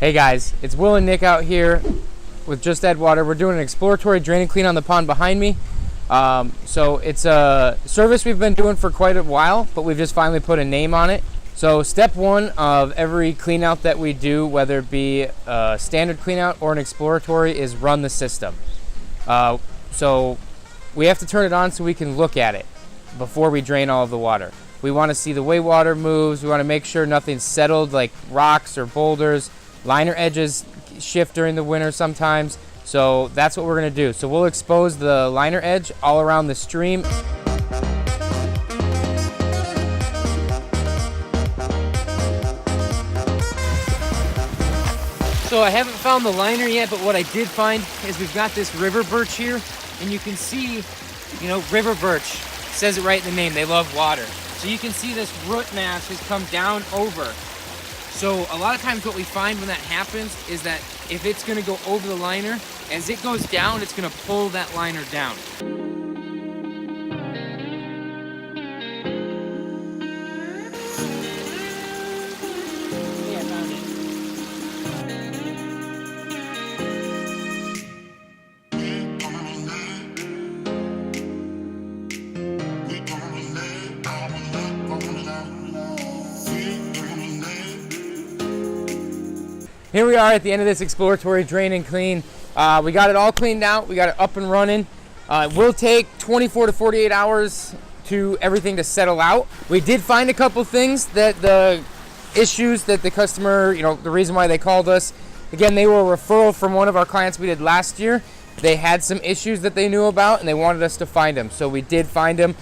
Hey guys, it's Will and Nick out here with Just Add Water. We're doing an exploratory drain and clean on the pond behind me. So it's a service we've been doing for quite a while, but we've just finally put a name on it. So step one of every clean out that we do, whether it be a standard clean out or an exploratory, is run the system. So we have to turn it on so we can look at it before we drain all of the water. We want to see the way water moves. We want to make sure nothing's settled, like rocks or boulders. Liner edges shift during the winter sometimes, so that's what we're going to do. So we'll expose the liner edge all around the stream. So I haven't found the liner yet, but what I did find is we've got this river birch here, and you can see, river birch says it right in the name. They love water. So you can see this root mass has come down over. So a lot of times what we find when that happens is that if it's going to go over the liner, as it goes down, it's going to pull that liner down. Here we are at the end of this exploratory drain and clean. We got it all cleaned out. We got it up and running. It will take 24 to 48 hours to everything to settle out. We did find a couple things that the issues that the customer, the reason why they called us. Again, they were a referral from one of our clients we did last year. They had some issues that they knew about and they wanted us to find them. So we did find them.